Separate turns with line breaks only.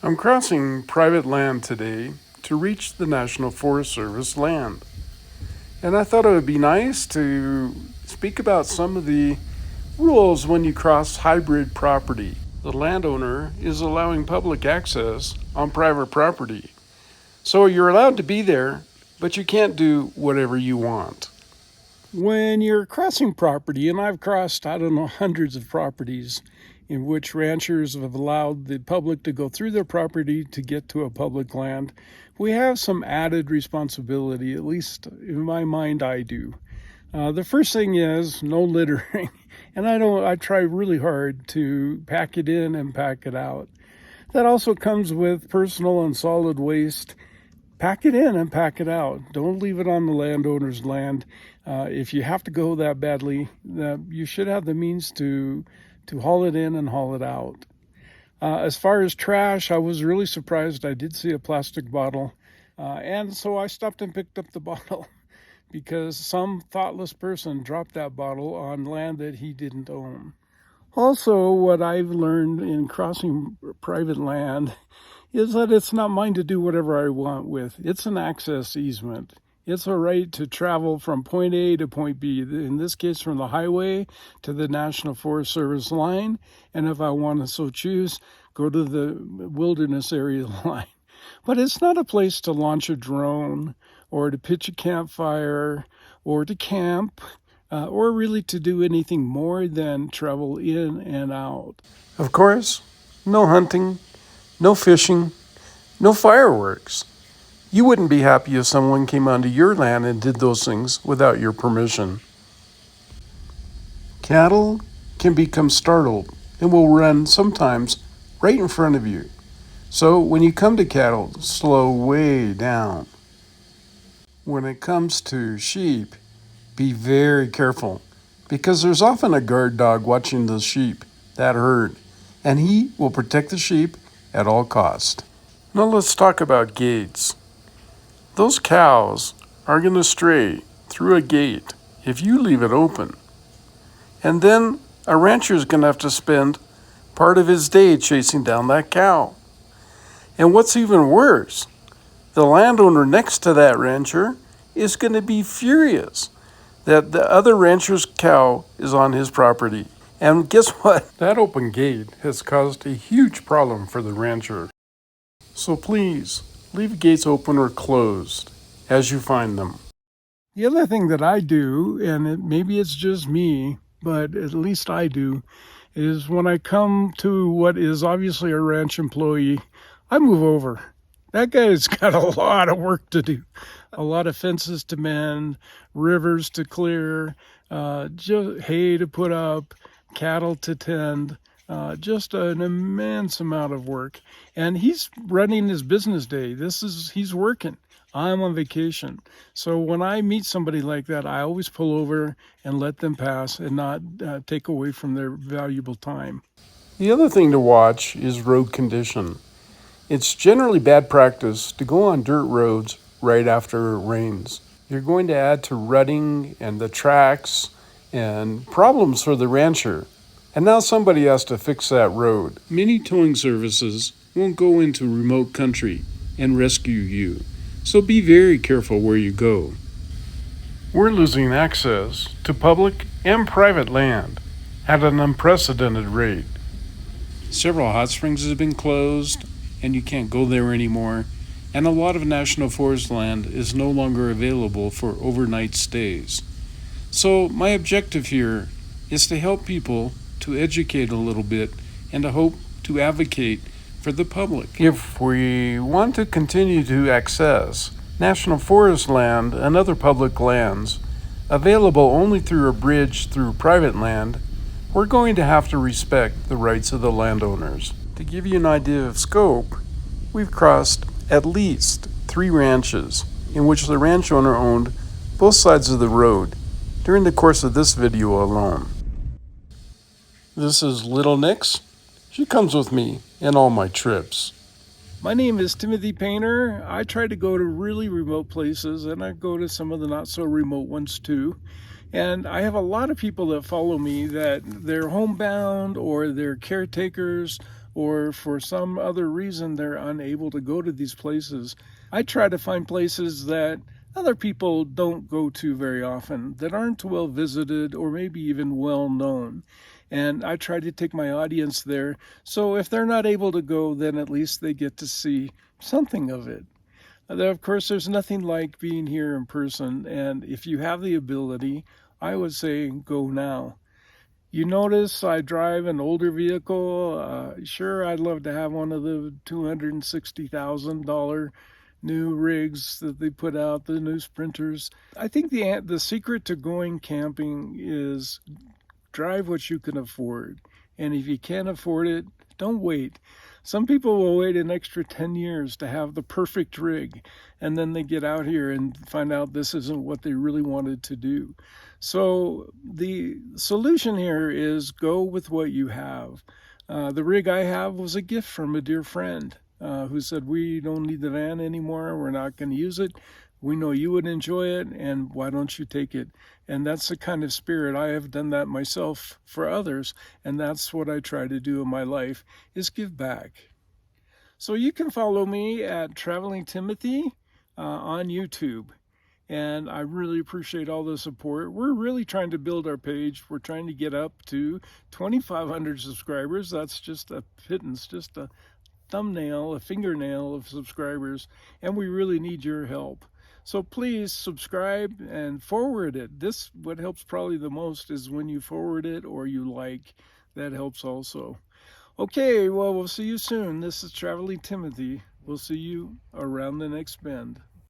I'm crossing private land today to reach the National Forest Service land. And I thought it would be nice to speak about some of the rules when you cross hybrid property. The landowner is allowing public access on private property. So you're allowed to be there, but you can't do whatever you want. When you're crossing property, and I've crossed, I don't know, hundreds of properties in which ranchers have allowed the public to go through their property to get to a public land, we have some added responsibility, at least in my mind, I do. The first thing is no littering, and I try really hard to pack it in and pack it out. That also comes with personal and solid waste. Pack it in and pack it out. Don't leave it on the landowner's land. If you have to go that badly, you should have the means to haul it in and haul it out. As far as trash, I was really surprised. I did see a plastic bottle, and so I stopped and picked up the bottle because some thoughtless person dropped that bottle on land that he didn't own. Also, what I've learned in crossing private land is that it's not mine to do whatever I want with. It's an access easement. It's a right to travel from point A to point B, in this case from the highway to the National Forest Service line, and if I want to so choose, go to the wilderness area line. But it's not a place to launch a drone or to pitch a campfire or to camp or really to do anything more than travel in and out. Of course, no hunting, no fishing, no fireworks. You wouldn't be happy if someone came onto your land and did those things without your permission. Cattle can become startled and will run sometimes right in front of you. So when you come to cattle, slow way down. When it comes to sheep, be very careful because there's often a guard dog watching the sheep, that herd, and he will protect the sheep at all cost. Now let's talk about gates. Those cows are going to stray through a gate if you leave it open. And then a rancher is going to have to spend part of his day chasing down that cow. And what's even worse, the landowner next to that rancher is going to be furious that the other rancher's cow is on his property. And guess what? That open gate has caused a huge problem for the rancher. So please, leave gates open or closed as you find them. The other thing that I do, and maybe it's just me, but at least I do, is when I come to what is obviously a ranch employee, I move over. That guy's got a lot of work to do, a lot of fences to mend, rivers to clear, just hay to put up, cattle to tend, just an immense amount of work. And he's running his business day. He's working. I'm on vacation. So when I meet somebody like that, I always pull over and let them pass and not take away from their valuable time. The other thing to watch is road condition. It's generally bad practice to go on dirt roads right after it rains. You're going to add to rutting and the tracks and problems for the rancher. And now somebody has to fix that road. Many towing services won't go into remote country and rescue you. So be very careful where you go. We're losing access to public and private land at an unprecedented rate. Several hot springs have been closed, and you can't go there anymore, and a lot of national forest land is no longer available for overnight stays. So my objective here is to help people, to educate a little bit, and to hope to advocate for the public. If we want to continue to access national forest land and other public lands available only through a bridge through private land, we're going to have to respect the rights of the landowners. To give you an idea of scope, we've crossed at least 3 ranches in which the ranch owner owned both sides of the road during the course of this video alone. This is Little Nix. She comes with me in all my trips. My name is Timothy Painter. I try to go to really remote places, and I go to some of the not so remote ones too. And I have a lot of people that follow me that they're homebound or they're caretakers or for some other reason they're unable to go to these places, I try to find places that other people don't go to very often, that aren't well visited or maybe even well known. And I try to take my audience there. So if they're not able to go, then at least they get to see something of it. Of course, there's nothing like being here in person. And if you have the ability, I would say go now. You notice I drive an older vehicle. Sure, I'd love to have one of the $260,000 new rigs that they put out, the new Sprinters. I think the secret to going camping is drive what you can afford. And if you can't afford it, don't wait. Some people will wait an extra 10 years to have the perfect rig, and then they get out here and find out this isn't what they really wanted to do. So the solution here is go with what you have. The rig I have was a gift from a dear friend who said, we don't need the van anymore, we're not going to use it. We know you would enjoy it, and why don't you take it? And that's the kind of spirit. I have done that myself for others, and that's what I try to do in my life, is give back. So you can follow me at Traveling Timothy on YouTube. And I really appreciate all the support. We're really trying to build our page. We're trying to get up to 2,500 subscribers. That's just a pittance, just a thumbnail, a fingernail of subscribers. And we really need your help. So please subscribe and forward it. This, what helps probably the most is when you forward it or you like. That helps also. Okay, well, we'll see you soon. This is Traveling Timothy. We'll see you around the next bend.